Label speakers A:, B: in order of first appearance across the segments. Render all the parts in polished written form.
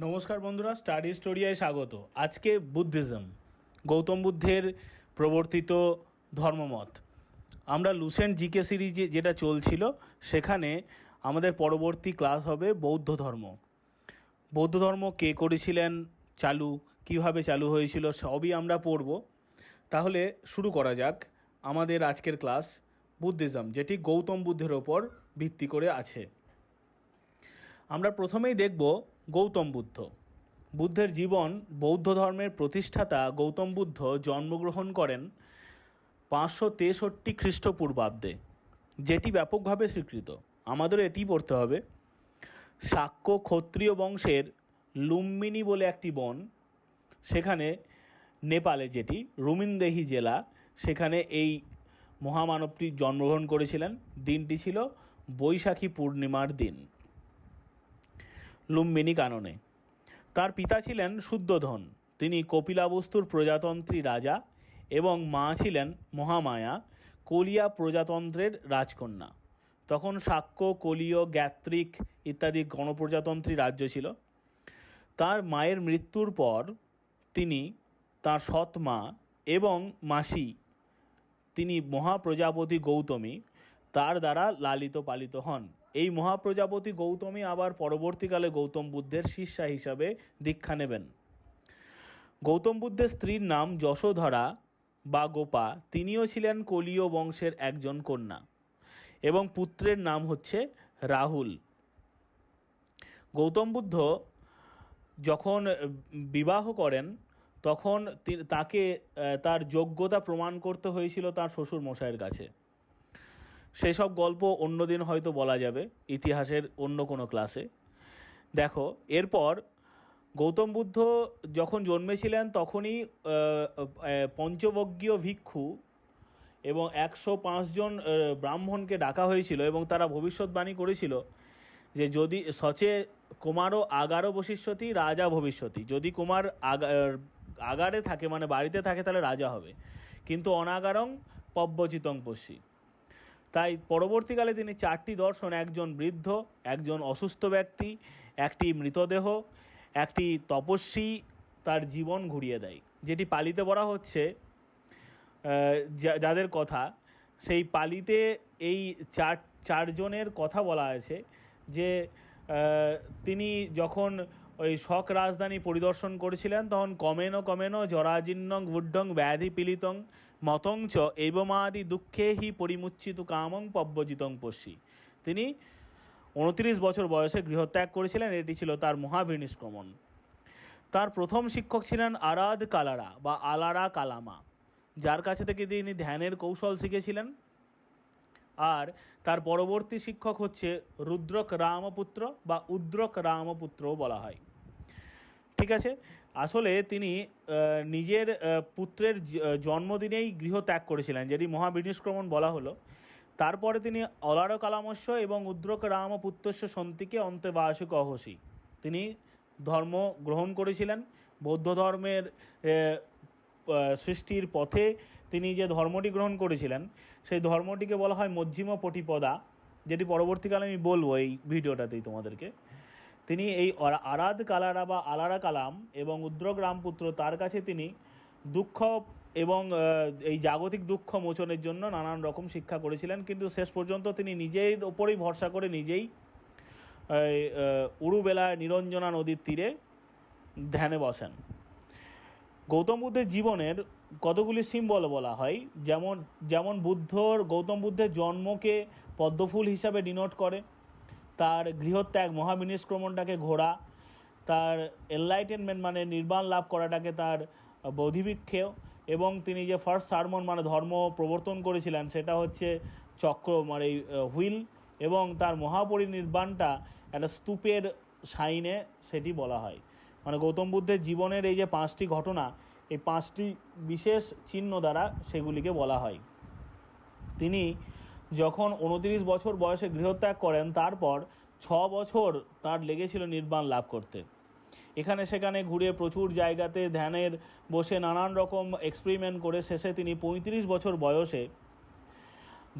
A: নমস্কার বন্ধুরা, স্টাডি স্টোরিয়ায় স্বাগত। আজকে বুদ্ধিজম, গৌতম বুদ্ধের প্রবর্তিত ধর্মমত। আমরা লুসেন্ট জিকে সিরিজে যেটা চলছিল সেখানে আমাদের পরবর্তী ক্লাস হবে বৌদ্ধ ধর্ম। বৌদ্ধ ধর্ম কে করেছিলেন চালু, কিভাবে চালু হয়েছিল সবই আমরা পড়ব। তাহলে শুরু করা যাক আমাদের আজকের ক্লাস বুদ্ধিজম, যেটি গৌতম বুদ্ধের ওপর ভিত্তি করে আছে। আমরা প্রথমেই দেখব গৌতম বুদ্ধ। বুদ্ধের জীবন। বৌদ্ধ ধর্মের প্রতিষ্ঠাতা গৌতম বুদ্ধ জন্মগ্রহণ করেন 563 খ্রিস্টপূর্বাব্দে, যেটি ব্যাপকভাবে স্বীকৃত। আমাদের এটি পড়তে হবে। শাক্য ক্ষত্রিয় বংশের লুম্বিনী বলে একটি বন, সেখানে নেপালে যেটি রুমিনদেহি জেলা, সেখানে এই মহামানবটি জন্মগ্রহণ করেছিলেন। দিনটি ছিল বৈশাখী পূর্ণিমার দিন, লুম্বিনী কাননে। তার পিতা ছিলেন শুদ্ধোধন, তিনি কপিলাবস্তুর প্রজাতন্ত্রী রাজা, এবং মা ছিলেন মহামায়া, কলিয়া প্রজাতন্ত্রের রাজকন্যা। তখন শাক্য, কলীয়, জ্ঞাত্রিক ইত্যাদি গণপ্রজাতন্ত্রী রাজ্য ছিল। তার মায়ের মৃত্যুর পর তিনি তার সৎ মা এবং মাসি, তিনি মহাপ্রজাপতি গৌতমী, তার দ্বারা লালিত পালিত হন। এই মহাপ্রজাপতি গৌতমী আবার পরবর্তীকালে গৌতম বুদ্ধের শিষ্যা হিসাবে দীক্ষা নেবেন। গৌতম বুদ্ধের স্ত্রীর নাম যশোধরা বা গোপা, তিনিও ছিলেন কলীয় বংশের একজন কন্যা, এবং পুত্রের নাম হচ্ছে রাহুল। গৌতম বুদ্ধ যখন বিবাহ করেন তখন তাকে তার যোগ্যতা প্রমাণ করতে হয়েছিল তার শ্বশুর মশাইয়ের কাছে। সেসব গল্প অন্যদিন হয়তো বলা যাবে ইতিহাসের অন্য কোনো ক্লাসে। দেখো, এরপর গৌতম বুদ্ধ যখন জন্মেছিলেন তখনই পঞ্চবজ্ঞীয় ভিক্ষু এবং 105 জন ব্রাহ্মণকে ডাকা হয়েছিল, এবং তারা ভবিষ্যৎবাণী করেছিল যে যদি সচে কুমারও আগারও ভবিষ্যতি রাজা ভবিষ্যতি, যদি কুমার আগারে থাকে মানে বাড়িতে থাকে তাহলে রাজা হবে, কিন্তু অনাগারং পব্যচিতং পশ্যি। তাই পরবর্তীকালে তিনি 4টি দর্শন, একজন বৃদ্ধ, একজন অসুস্থ ব্যক্তি, একটি মৃতদেহ, একটি তপস্বী, তার জীবন ঘুরিয়ে দেয়। যেটি পালিতে বলা হচ্ছে যাদের কথা, সেই পালিতে এই চারজনের কথা বলা আছে যে তিনি যখন ওই শক রাজধানী পরিদর্শন করেছিলেন তখন কমেন জরাজীর্ণং বুদ্ধং ব্যাধি পীড়িতং মতং চ এবমাদি দুঃখে হি পরিমুচ্ছিত কামং পব্যজিতং পশ্যি। তিনি 29 বছর বয়সে গৃহত্যাগ করেছিলেন। এটি ছিল তার মহাবিনিষ্ক্রমণ। তার প্রথম শিক্ষক ছিলেন আরাধ কালারা বা আলারা কালামা, যার কাছে থেকে তিনি ধ্যানের কৌশল শিখেছিলেন। আর তার পরবর্তী শিক্ষক হচ্ছে রুদ্রক রামপুত্র বা উদ্রক রামপুত্রও বলা হয়। ঠিক আছে, আসলে তিনি নিজের পুত্রের জন্মদিনেই গৃহত্যাগ করেছিলেন, যেটি মহাবিনিষ্ক্রমণ বলা হলো। তারপরে তিনি অলার কালামস্য এবং উদ্রক রামপুত্রস্য সন্তিকে অন্তেবাসুক অহসি, তিনি ধর্ম গ্রহণ করেছিলেন। বৌদ্ধ ধর্মের সৃষ্টির পথে তিনি যে ধর্মটি গ্রহণ করেছিলেন সেই ধর্মটিকে বলা হয় মজ্জিম পটিপদা, যেটি পরবর্তীকালে আমি বলবো এই ভিডিওটাতেই তোমাদেরকে। তিনি এই আরাধ কালারা বা আলারা কালাম এবং উদ্রক রামপুত্র, তার কাছে তিনি দুঃখ এবং এই জাগতিক দুঃখ মোচনের জন্য নানান রকম শিক্ষা করেছিলেন, কিন্তু শেষ পর্যন্ত তিনি নিজের ওপরেই ভরসা করে নিজেই উরুবেলায় নিরঞ্জনা নদীর তীরে ধ্যানে বসেন। গৌতম বুদ্ধের জীবনের কতগুলি সিম্বল বলা হয়, যেমন গৌতম বুদ্ধের জন্মকে পদ্মফুল হিসাবে ডিনোট করে, তার গৃহত্যাগ মহাবিনিষ্ক্রমণটাকে ঘোড়া, তার এনলাইটেনমেন্ট মানে নির্বাণ লাভ করাটাকে তার বোধিবৃক্ষেয়, এবং তিনি যে ফার্স্ট সারমন মানে ধর্ম প্রবর্তন করেছিলেন সেটা হচ্ছে চক্র মানে হুইল, এবং তার মহাপরিনির্বাণটা একটা স্তূপের সাইনে সেটি বলা হয়। মানে গৌতম বুদ্ধের জীবনের এই যে 5টি ঘটনা, এই 5টি বিশেষ চিহ্ন দ্বারা সেগুলিকে বলা হয়। তিনি যখন 29 বছর বয়সে গৃহত্যাগ করেন, তারপর 6 বছর তার লেগেছিল নির্বাণ লাভ করতে। এখানে সেখানে ঘুরে প্রচুর জায়গাতে ধ্যানের বসে নানান রকম এক্সপেরিমেন্ট করে শেষে তিনি 35 বছর বয়সে,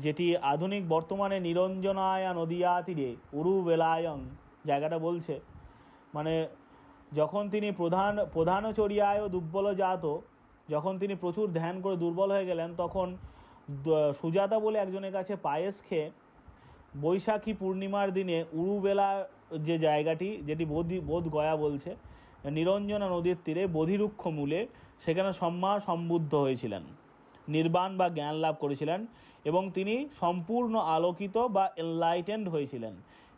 A: যেটি আধুনিক বর্তমানে নিরঞ্জনায়া নদিয়া তীরে উরুবেলায়ং জায়গাটা বলছে, মানে যখন তিনি প্রধানচর্যায় দুর্বল জাত, যখন তিনি প্রচুর ধ্যান করে দুর্বল হয়ে গেলেন, তখন সুজাতা বলে একজনের কাছে পায়েস খেয়ে বৈশাখী পূর্ণিমার দিনে উরুবেলা যে জায়গাটি, যেটি বোধ গয়া বলছে, নিরঞ্জনা নদীর তীরে বোধিরুক্ষ মূলে সেখানে সম্বুদ্ধ হয়েছিলেন, নির্বাণ বা জ্ঞান লাভ করেছিলেন, এবং তিনি সম্পূর্ণ আলোকিত বা এনলাইটেন্ড হয়েছিলেন,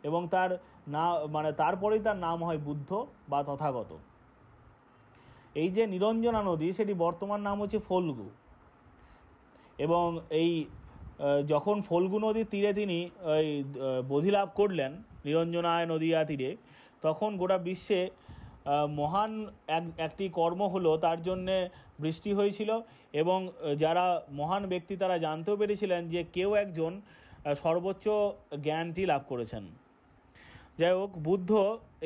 A: এবং তার তারপরেই তার নাম হয় বুদ্ধ বা তথাগত। এই যে নিরঞ্জনা নদী, সেটি বর্তমান নাম হচ্ছে ফল্গু, এবং এই যখন ফল্গু নদীর তীরে তিনি ওই বোধিলাভ করলেন, নিরঞ্জনায় নদীয়া তীরে, তখন গোটা বিশ্বে মহান একটি কর্ম হলো, তার জন্যে বৃষ্টি হয়েছিল, এবং যারা মহান ব্যক্তি তারা জানতেও পেরেছিলেন যে কেউ একজন সর্বোচ্চ জ্ঞানটি লাভ করেছেন। যাই হোক, বুদ্ধ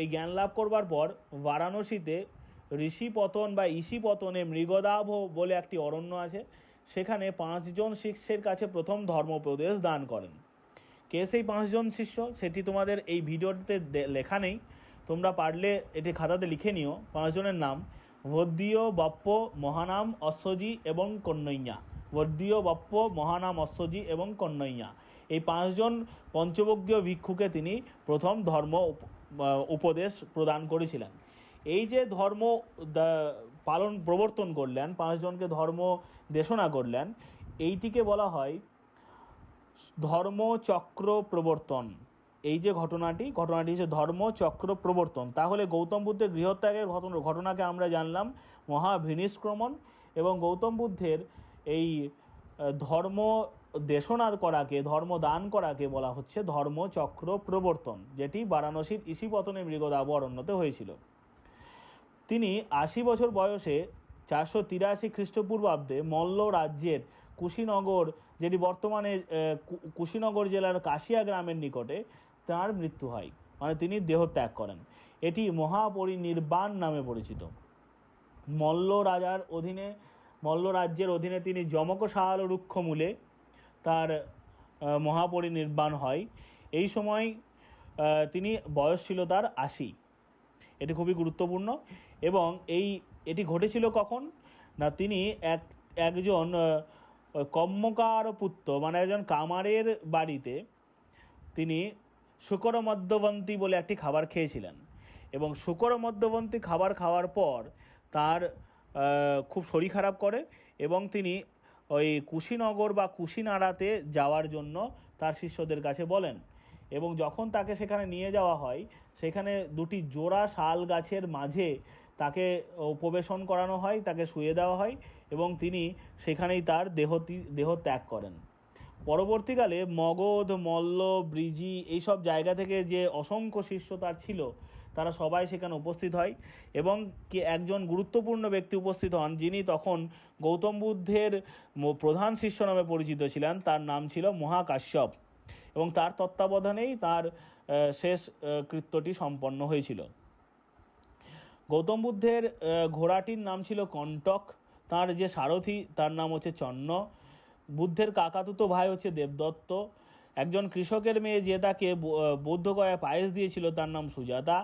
A: এই জ্ঞান লাভ করবার পর বারাণসীতে ঋষিপতন বা ঈশিপতনে মৃগদাভ বলে একটি অরণ্য আছে, সেখানে 5 জন শিষ্যের কাছে প্রথম ধর্মোপদেশ দান করেন। কে সেই 5 জন শিষ্য সেটি তোমাদের এই ভিডিওতে লেখা নেই, তোমরা পারলে এটি খাতাতে লিখে নিও। 5 জনের নাম: বদ্যীয়, বাপ্প, মহানাম, অশ্বজি এবং কন্নৈয়া। বদ্যীয়, বাপ্প, মহানাম, অশ্বজি এবং কন্নৈয়া, এই 5 জন পঞ্চবজ্ঞীয় ভিক্ষুকে তিনি প্রথম ধর্ম উপদেশ প্রদান করেছিলেন। এই যে ধর্ম প্রবর্তন করলেন, 5 জনকে ধর্ম দেশনা করলেন, এইটিকে বলা হয় ধর্মচক্র প্রবর্তন। এই যে ঘটনাটি হচ্ছে ধর্মচক্র প্রবর্তন। তাহলে গৌতম বুদ্ধের গৃহত্যাগের ঘটনাকে আমরা জানলাম মহাভিনিষ্ক্রমণ, এবং গৌতম বুদ্ধের এই ধর্ম দেশনা করাকে, ধর্ম দান করাকে বলা হচ্ছে ধর্মচক্র প্রবর্তন, যেটি বারাণসীর ঈশিপতনে মৃগদাব অরণ্যতে হয়েছিল। তিনি 80 বছর বয়সে 483 খ্রিস্টপূর্বাব্দে মল্ল রাজ্যের কুশীনগর, যেটি বর্তমানে কুশীনগর জেলার কাশিয়া গ্রামের নিকটে, তাঁর মৃত্যু হয়, মানে তিনি দেহত্যাগ করেন। এটি মহাপরিনির্বাণ নামে পরিচিত। মল্ল রাজ্যের অধীনে তিনি যমকশাল রুক্ষমূলে তার মহাপরিনির্বাণ হয়। এই সময় তিনি বয়স ছিল তার 80। এটি খুবই গুরুত্বপূর্ণ। এবং এটি ঘটেছিল কখন না, তিনি একজন কম্মকার পুত্র, মানে একজন কামারের বাড়িতে তিনি শুকর মদ্যবন্তী বলে একটি খাবার খেয়েছিলেন, এবং শুকর মদ্যবন্তী খাবার খাওয়ার পর তার খুব শরীর খারাপ করে, এবং তিনি ওই কুশীনগর বা কুশিনাড়াতে যাওয়ার জন্য তার শিষ্যদের কাছে বলেন, এবং যখন তাকে সেখানে নিয়ে যাওয়া হয়, সেখানে 2টি জোড়া শাল গাছের মাঝে তাকে উপবেশন করানো হয়, তাকে শুয়ে দেওয়া হয়, এবং তিনি সেখানেই তার দেহ ত্যাগ করেন। পরবর্তীকালে মগধ, মল্ল, ব্রিজি এইসব জায়গা থেকে যে অসংখ্য শিষ্য তার ছিল, তারা সবাই সেখানে উপস্থিত হয়, এবং একজন গুরুত্বপূর্ণ ব্যক্তি উপস্থিত হন, যিনি তখন গৌতম বুদ্ধের প্রধান শিষ্য নামে পরিচিত ছিলেন। তার নাম ছিল মহাকাশ্যপ, এবং তার তত্ত্বাবধানেই তার শেষ কৃত্যটি সম্পন্ন হয়েছিল। গৌতম বুদ্ধের ঘোড়াটির নাম ছিল কণ্টক, তার যে সারথি তার নাম হচ্ছে চন্ন। বুদ্ধের কাকাতুতো ভাই হচ্ছে দেবদত্ত। একজন কৃষকের মেয়ে যে তাকে বৌদ্ধগয়া পায়েস দিয়েছিল তার নাম সুজাতা।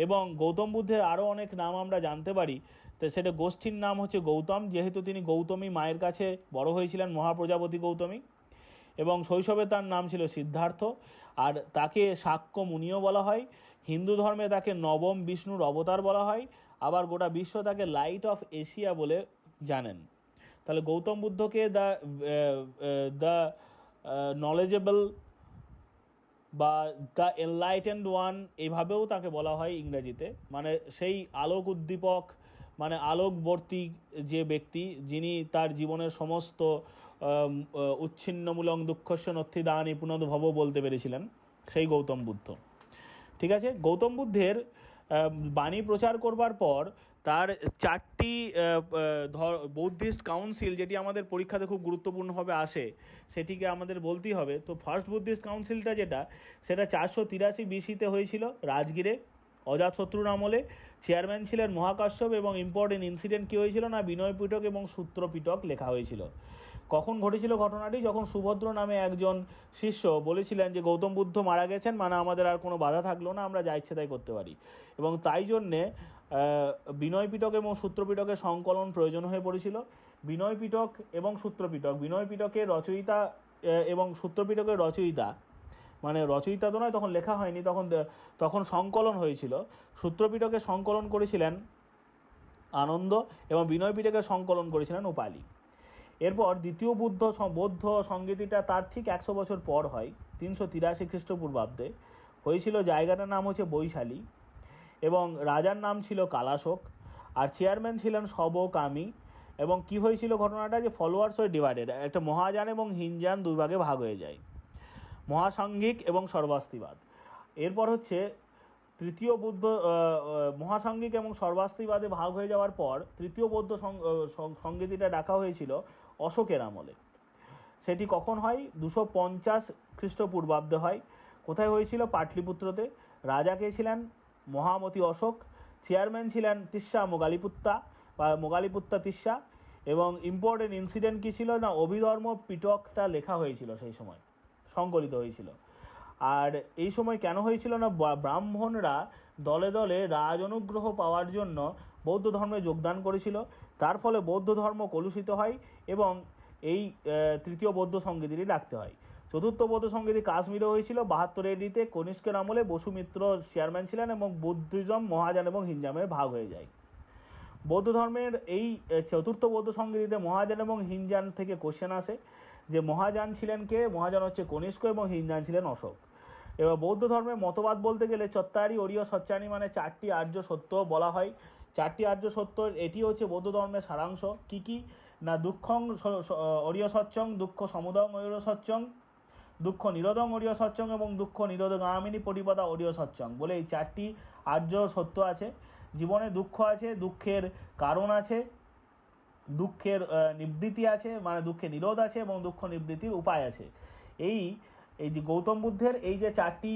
A: এবং গৌতম বুদ্ধের আরও অনেক নাম আমরা জানতে পারি, তো সেটা গোষ্ঠীর নাম হচ্ছে গৌতম, যেহেতু তিনি গৌতমী মায়ের কাছে বড় হয়েছিলেন, মহাপ্রজাপতি গৌতমী। এবং শৈশবে তার নাম ছিল সিদ্ধার্থ, আর তাকে শাক্য মুনিও বলা হয়। হিন্দু ধর্মে তাকে নবম বিষ্ণুর অবতার বলা হয়, আবার গোটা বিশ্ব তাকে লাইট অফ এশিয়া বলে জানেন। তাহলে গৌতম বুদ্ধকে দ্য নলেজেবল বা দ্য এনলাইটেন্ড ওয়ান এইভাবেও তাকে বলা হয় ইংরেজিতে, মানে সেই আলোক উদ্দীপক, মানে আলোকবর্তী যে ব্যক্তি, যিনি তার জীবনের সমস্ত উচ্ছিন্নমূলক দুঃখস্য নথিদানি পুনর্ভব বলতে পেরেছিলেন, সেই গৌতম বুদ্ধ। ঠিক আছে, গৌতম বুদ্ধের বাণী প্রচার করবার পর তার 4টি বৌদ্ধিস্ট কাউন্সিল, যেটি আমাদের পরীক্ষাতে খুব গুরুত্বপূর্ণভাবে আসে, সেটিকে আমাদের বলতেই হবে। তো ফার্স্ট বুদ্ধিস্ট কাউন্সিলটা সেটা 483 বিসিতে হয়েছিল রাজগিরে, অজাতশত্রুর আমলে। চেয়ারম্যান ছিলেন মহাকাশ্যপ, এবং ইম্পর্টেন্ট ইনসিডেন্ট কী হয়েছিল না, বিনয় পিটক এবং সূত্র পিটক লেখা হয়েছিল। কখন ঘটেছিল ঘটনাটি? যখন সুভদ্র নামে একজন শিষ্য বলেছিলেন যে গৌতম বুদ্ধ মারা গেছেন, মানে আমাদের আর কোনো বাধা থাকলো না, আমরা যা ইচ্ছে তাই করতে পারি, এবং তাই জন্যে বিনয় পিটক এবং সূত্র পিটকের সংকলন প্রয়োজন হয়ে পড়েছিল। বিনয় পিটক এবং সূত্র পিটক, বিনয় পিটকের রচয়িতা এবং সূত্র পিটকের রচয়িতা, মানে রচয়িতা তো নয়, তখন লেখা হয়নি, তখন সংকলন হয়েছিল। সূত্র পিটকের সংকলন করেছিলেন আনন্দ এবং বিনয় পিটকের সংকলন করেছিলেন উপালি। এরপর দ্বিতীয় বৌদ্ধ সংগীতিটা তার ঠিক 100 বছর পর হয়, 383 খ্রিস্টপূর্বাব্দে হয়েছিল। জায়গাটার নাম হচ্ছে বৈশালী এবং রাজার নাম ছিল কালাশোক, আর চেয়ারম্যান ছিলেন শবকামী। এবং কি হয়েছিল ঘটনাটা, যে ফলোয়ার্স হয়ে ডিভাইডেড, একটা মহাযান এবং হিনযান দুই ভাগে ভাগ হয়ে যায়, মহাসাংঘিক এবং সর্বাস্তিবাদ। এরপর হচ্ছে তৃতীয় বৌদ্ধ মহাসাংঘিক এবং সর্বাস্তিবাদে ভাগ হয়ে যাওয়ার পর তৃতীয় বৌদ্ধ সংগীতিটা ডাকা হয়েছিল অশোকের আমলে। সেটি কখন হয়? 250 খ্রিস্টপূর্বাব্দে হয়। কোথায় হয়েছিল? পাটলিপুত্রতে। রাজা কে ছিলেন? মহামতি অশোক। চেয়ারম্যান ছিলেন তিস্সা মোগালিপুত্তা বা মোগালিপুত্তা তিস্সা। এবং ইম্পর্টেন্ট ইনসিডেন্ট কী ছিল না, অভিধর্ম পিটকটা লেখা হয়েছিল, সেই সময় সংকলিত হয়েছিল। আর এই সময় কেন হয়েছিল না, ব্রাহ্মণরা দলে দলে রাজ অনুগ্রহ পাওয়ার জন্য বৌদ্ধ ধর্মে যোগদান করেছিল। তার ফলে বৌদ্ধ ধর্ম কলুষিত হয় এবং এই তৃতীয় বৌদ্ধ সংগীতিটি ডাকতে হয়। চতুর্থ বৌদ্ধ সংগীতি কাশ্মীরে হয়েছিল 72 AD-তে। কনিষ্কের আমলে বসুমিত্র চেয়ারম্যান ছিলেন এবং বুদ্ধিজম মহাযান এবং হিনযামে ভাগ হয়ে যায়। বৌদ্ধ ধর্মের এই চতুর্থ বৌদ্ধ সংগীতিতে মহাযান এবং হিনযান থেকে কোশ্চেন আসে যে মহাযান ছিলেন কে? মহাযান হচ্ছে কনিষ্ক এবং হিনযান ছিলেন অশোক। এবার বৌদ্ধ ধর্মের মতবাদ বলতে গেলে চত্বারি অরিয় সচ্চানি মানে 4টি আর্য সত্য বলা হয়। 4টি আর্য সত্য, এটি হচ্ছে বৌদ্ধ ধর্মের সারাংশ। কি কি না, দুঃখং অরিয় সচ্চং, দুঃখ সমুদং অরিয় সচ্চং, দুঃখ নিরোধং অরিয় সচ্চং এবং দুঃখ নিরোধগামিনী পরিপদা অরিয় সচ্চং বলে এই 4টি আর্য সত্য আছে। জীবনে দুঃখ আছে, দুঃখের কারণ আছে, দুঃখের নিবৃত্তি আছে মানে দুঃখের নিরোধ আছে এবং দুঃখ নিবৃত্তির উপায় আছে। এই যে গৌতম বুদ্ধের এই যে 4টি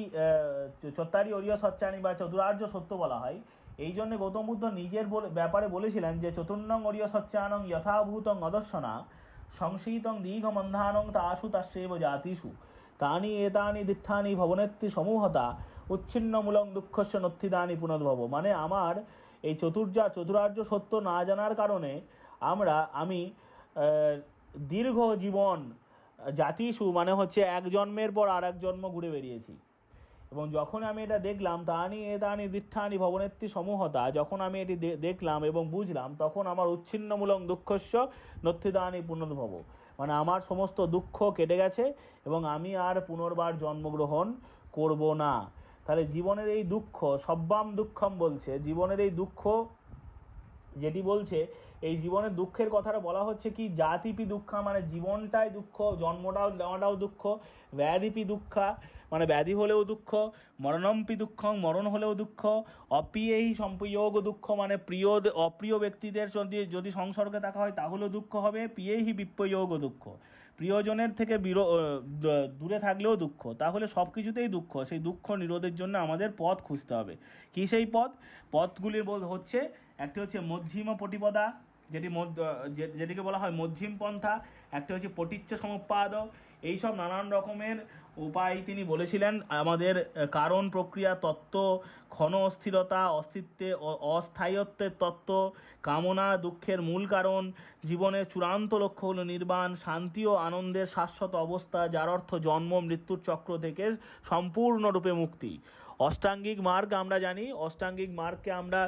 A: চত্বারি অরিয় সচ্চানি বা চতুরার্য সত্য বলা হয়, এই জন্য গৌতম বুদ্ধ নিজের ব্যাপারে বলেছিলেন যে চতুর্ণং অরিয় সচ্চানং যথাভূতং অদর্শনা সংশীতং দীঘমন্ধানং তাসু তাস্যেব জাতিষু তানি এতানি দিত্থানি ভবনেত্তি সমূহতা উচ্ছিন্নমূলং দুঃখস্য নথিদানি পুনর্ভব। মানে আমার এই চতুরার্য সত্য না জানার কারণে আমি দীর্ঘ জীবন জাতিষু মানে হচ্ছে এক জন্মের পর আর এক জন্ম ঘুরে বেরিয়েছি। এবং যখন আমি এটা দেখলাম তানি এতানি দিত্থানি ভবনেত্তি সমূহতা, যখন আমি এটি দেখলাম এবং বুঝলাম, তখন আমার উচ্ছিন্নমূলক দুঃখস্য নথিদানি পুনর্ভব, মানে আমার সমস্ত দুঃখ কেটে গেছে এবং আমি আর পুনর্বার জন্মগ্রহণ করব না। তাহলে জীবনের এই দুঃখ, সব্বাম দুঃখম বলছে, জীবনের এই দুঃখ যেটি বলছে, এই জীবনের দুঃখের কথাটা বলা হচ্ছে কি, জাতিপি দুঃখা মানে জীবনটাই দুঃখ, জন্মটাও নেওয়াটাও দুঃখ, ব্যাধিপি দুঃখা মানে ব্যাধি হলেও দুঃখ, মরণম্পি দুঃখং মরণ হলেও দুঃখ, অপ্রিয়েই সম্পয়োগ দুঃখ মানে অপ্রিয় ব্যক্তিদের যদি সংসর্গে থাকা হয় তাহলেও দুঃখ হবে, প্রিয়েহি বিপ্রয়োগ দুঃখ, প্রিয়জনের থেকে দূরে থাকলেও দুঃখ। তাহলে সব কিছুতেই দুঃখ। সেই দুঃখ নিরোধের জন্য আমাদের পথ খুঁজতে হবে। কী সেই পথগুলির হচ্ছে, একটি হচ্ছে মধ্যিম পটিপদা, যেটিকে বলা হয় মধ্যিম পন্থা, একটা হচ্ছে পটিচ্চ সমুৎপাদ, এইসব নানান রকমের উপায় তিনি বলেছিলেন। আমাদের কারণ প্রক্রিয়া তত্ত্ব, ক্ষণ অস্থিরতা, অস্তিত্বে অস্থায়িত্বের তত্ত্ব, কামনা দুঃখের মূল কারণ, জীবনের চূড়ান্ত লক্ষ্য হলো নির্বাণ, শান্তি ও আনন্দের শাশ্বত অবস্থা, যার অর্থ জন্ম মৃত্যুর চক্র থেকে সম্পূর্ণরূপে মুক্তি। অষ্টাঙ্গিক মার্গ আমরা জানি, অষ্টাঙ্গিক মার্গকে আমরা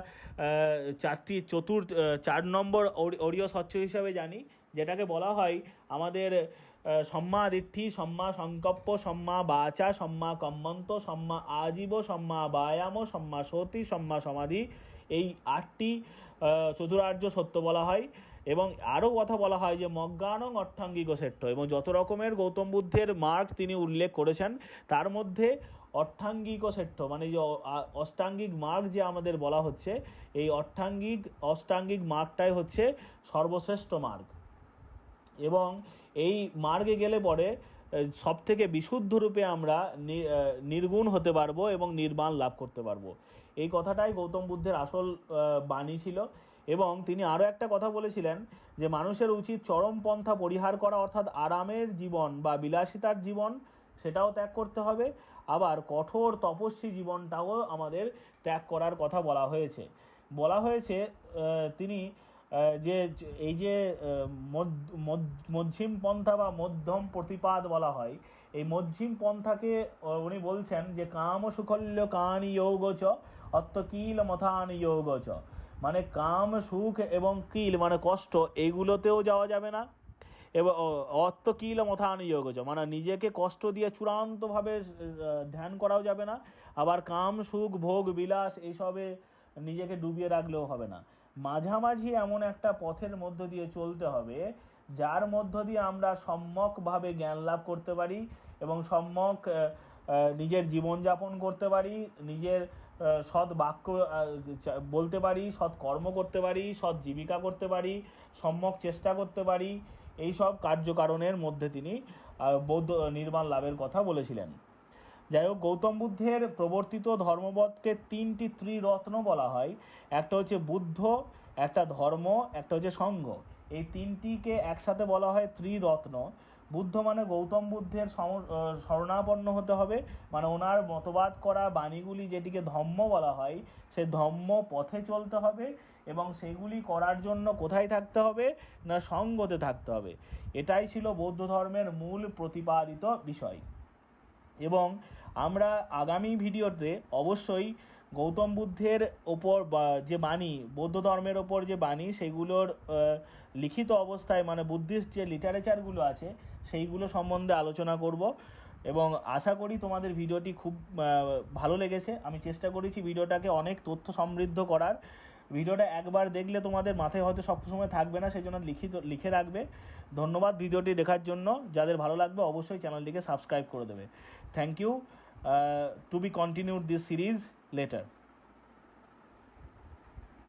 A: 4 নম্বর অরিয় স্বচ্ছ হিসাবে জানি, যেটাকে বলা হয় আমাদের সম্মা দিট্ঠি, সম্মা সংকল্প, সম্মা বাচা, সম্মা কম্মন্ত, সম্মা আজীব, সম্মা বায়াম, সম্মা সতি, সম্মা সমাধি। এই 8টি চতুরার্য সত্য বলা হয়। এবং আরও কথা বলা হয় যে মজ্ঞানং অর্থাঙ্গিক সেট্ট, এবং যত রকমের গৌতম বুদ্ধের মার্গ তিনি উল্লেখ করেছেন তার মধ্যে অর্থাঙ্গিক সেট্ট মানে যে অষ্টাঙ্গিক মার্গ যে আমাদের বলা হচ্ছে, এই অষ্টাঙ্গিক মার্গটাই হচ্ছে সর্বশ্রেষ্ঠ মার্গ। এবং এই মার্গে গেলে পরে সবথেকে বিশুদ্ধ রূপে আমরা নির্গুণ হতে পারবো এবং নির্বাণ লাভ করতে পারবো। এই কথাটাই গৌতম বুদ্ধের আসল বাণী ছিল। এবং তিনি আরও একটা কথা বলেছিলেন যে মানুষের উচিত চরম পন্থা পরিহার করা, অর্থাৎ আরামের জীবন বা বিলাসিতার জীবন সেটাও ত্যাগ করতে হবে, আবার কঠোর তপস্বী জীবনটাও আমাদের ত্যাগ করার কথা বলা হয়েছে। বলা হয়েছে তিনি যে এই যে মধ্যম পন্থা বা মধ্যম প্রতিপাদ বলা হয়, এই মধ্যম পন্থাকে উনি বলছেন যে কাম সুখল্য কানি যোগচ অত্যকিল মথানি যোগচ, মানে কাম সুখ এবং কিল মানে কষ্ট, এইগুলোতেও যাওয়া যাবে না, এবং অত্যকিল মথানি যোগচ মানে নিজেকে কষ্ট দিয়ে চূড়ান্তভাবে ধ্যান করাও যাবে না, আবার কাম সুখ ভোগ বিলাস এইসবে নিজেকে ডুবিয়ে রাখলেও হবে না। মাঝামাঝি এমন একটা পথের মধ্য দিয়ে চলতে হবে যার মধ্য দিয়ে আমরা সম্যকভাবে জ্ঞান লাভ করতে পারি এবং সম্যক নিজের জীবনযাপন করতে পারি, নিজের সৎ বাক্য বলতে পারি, সৎ কর্ম করতে পারি, সৎ জীবিকা করতে পারি, সম্যক চেষ্টা করতে পারি। এই সব কার্যকারণের মধ্যে তিনি বৌদ্ধ নির্বাণ লাভের কথা বলেছিলেন। যাই হোক, গৌতম বুদ্ধের প্রবর্তিত ধর্মপথকে তিনটি ত্রিরত্ন বলা হয়। একটা হচ্ছে বুদ্ধ, একটা ধর্ম, একটা হচ্ছে সঙ্ঘ। এই তিনটিকে একসাথে বলা হয় ত্রিরত্ন। বুদ্ধ মানে গৌতম বুদ্ধের শরণাপন্ন হতে হবে, মানে ওনার মতবাদ করা বাণীগুলি যেটিকে ধম্ম বলা হয়, সেই ধম্ম পথে চলতে হবে এবং সেগুলি করার জন্য কোথায় থাকতে হবে না সঙ্গতে থাকতে হবে। এটাই ছিল বৌদ্ধ ধর্মের মূল প্রতিপাদিত বিষয়। এবং আমরা আগামী ভিডিওতে অবশ্যই গৌতম বুদ্ধের ওপর যে বাণী, বৌদ্ধ ধর্মের ওপর যে বাণী, সেগুলোর লিখিত অবস্থায় মানে বুদ্ধিস্ট যে লিটারেচারগুলো আছে সেইগুলো সম্বন্ধে আলোচনা করব এবং আশা করি তোমাদের ভিডিওটি খুব ভালো লেগেছে। আমি চেষ্টা করেছি ভিডিওটাকে অনেক তথ্য সমৃদ্ধ করার। ভিডিওটা একবার দেখলে তোমাদের মাথায় হয়তো সবসময় থাকবে না, সেই জন্য লিখে রাখবে। ধন্যবাদ ভিডিওটি দেখার জন্য। যাদের ভালো লাগবে অবশ্যই চ্যানেলটিকে সাবস্ক্রাইব করে দেবে। Thank you. To be continued this series letter.